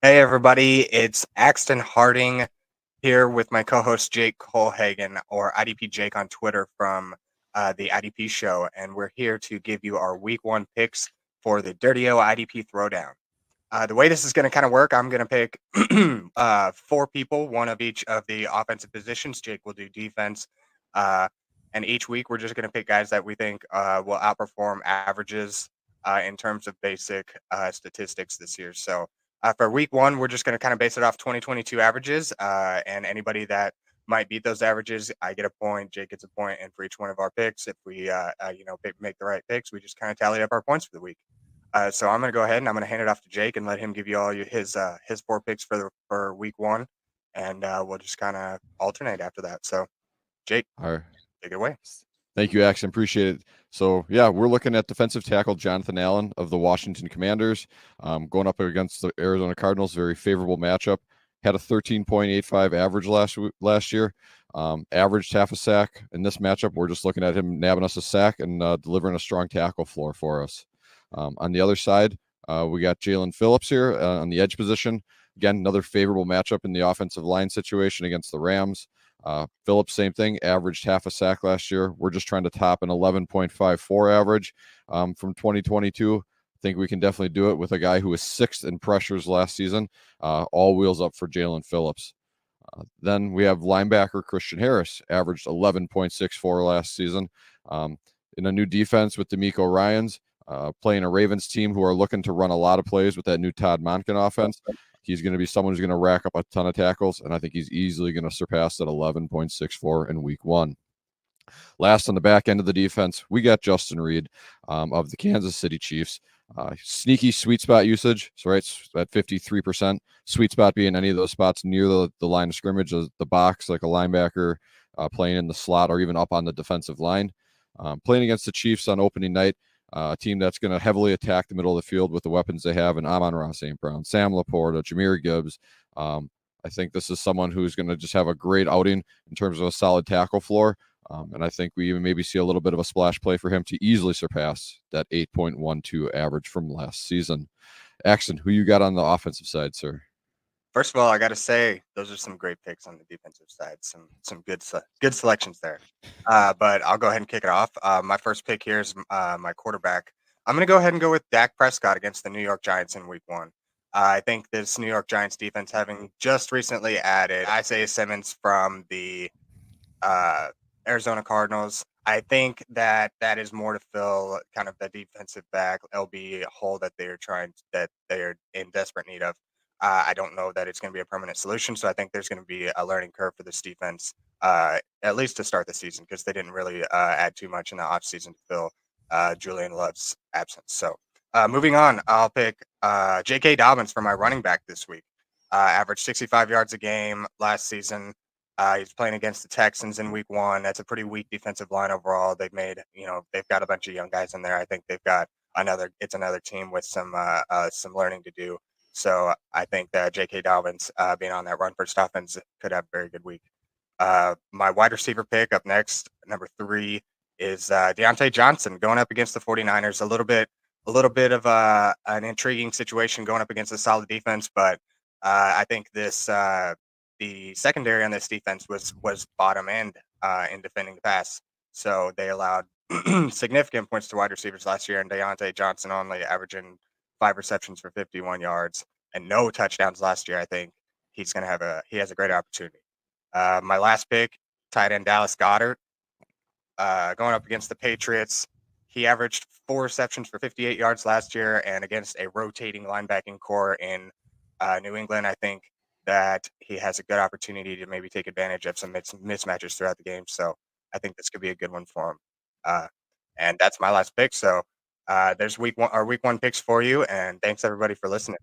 Hey everybody, it's Axton Harding here with my co-host Jake Colhagen, or IDP Jake on Twitter from the IDP show, and we're here to give you our Week 1 picks for the Dirty-O-IDP Throwdown. The way this is going to kind of work, I'm going to pick four people, one of each of the offensive positions. Jake will do defense, uh, and each week we're just going to pick guys that we think will outperform averages in terms of basic statistics this year. So for week 1, we're just going to kind of base it off 2022 averages, and anybody that might beat those averages, I get a point, Jake gets a point, and for each one of our picks, if we make the right picks, we just kind of tally up our points for the week. So I'm going to go ahead and I'm going to hand it off to Jake and let him give you all his four picks for week 1, and we'll just kind of alternate after that. So, Jake, All right. take it away. Thank you, Axon. Appreciate it. So, yeah, we're looking at defensive tackle Jonathan Allen of the Washington Commanders, going up against the Arizona Cardinals. Very favorable matchup. Had a 13.85 average last year. Averaged half a sack. In this matchup, we're just looking at him nabbing us a sack and delivering a strong tackle floor for us. On the other side, we got Jalen Phillips here on the edge position. Again, another favorable matchup in the offensive line situation against the Rams. Phillips, same thing, averaged half a sack last year. We're just trying to top an 11.54 average from 2022. I think we can definitely do it with a guy who was 6th in pressures last season. All wheels up for Jalen Phillips. Then we have linebacker Christian Harris, averaged 11.64 last season. In a new defense with D'Amico Ryans, playing a Ravens team who are looking to run a lot of plays with that new Todd Monken offense. He's going to be someone who's going to rack up a ton of tackles, and I think he's easily going to surpass that 11.64 in week 1. Last on the back end of the defense, we got Justin Reed of the Kansas City Chiefs. Sneaky sweet spot usage, so right at 53%. Sweet spot being any of those spots near the line of scrimmage, the box, like a linebacker playing in the slot or even up on the defensive line. Playing against the Chiefs on opening night, a team that's going to heavily attack the middle of the field with the weapons they have in Amon-Ra St. Brown, Sam Laporta, Jahmyr Gibbs. I think this is someone who's going to just have a great outing in terms of a solid tackle floor. And I think we even maybe see a little bit of a splash play for him to easily surpass that 8.12 average from last season. Axton, who you got on the offensive side, sir? First of all, I got to say those are some great picks on the defensive side. Some good selections there. But I'll go ahead and kick it off. My first pick here is my quarterback. I'm going to go ahead and go with Dak Prescott against the New York Giants in Week 1. I think this New York Giants defense, having just recently added Isaiah Simmons from the Arizona Cardinals, I think that is more to fill kind of the defensive back LB hole that they're in desperate need of. I don't know that it's going to be a permanent solution, so I think there's going to be a learning curve for this defense, at least to start the season, because they didn't really add too much in the offseason to fill Julian Love's absence. So moving on, I'll pick J.K. Dobbins for my running back this week. Averaged 65 yards a game last season. He's playing against the Texans in Week 1. That's a pretty weak defensive line overall. They've got a bunch of young guys in there. I think they've got another team with some learning to do. So I think that J.K. Dobbins, being on that run-first offense, could have a very good week. My wide receiver pick up next, number 3, is Deontay Johnson going up against the 49ers. A little bit of an intriguing situation going up against a solid defense, but I think the secondary on this defense was bottom end in defending the pass. So they allowed significant points to wide receivers last year, and Deontay Johnson only averaging 5 receptions for 51 yards and no touchdowns last year. I think he has a great opportunity. My last pick, tight end Dallas Goedert, going up against the Patriots. He averaged 4 receptions for 58 yards last year, and against a rotating linebacking core in New England, I think that he has a good opportunity to maybe take advantage of some mismatches throughout the game. So I think this could be a good one for him. And that's my last pick. So there's week 1 picks for you, and thanks everybody for listening.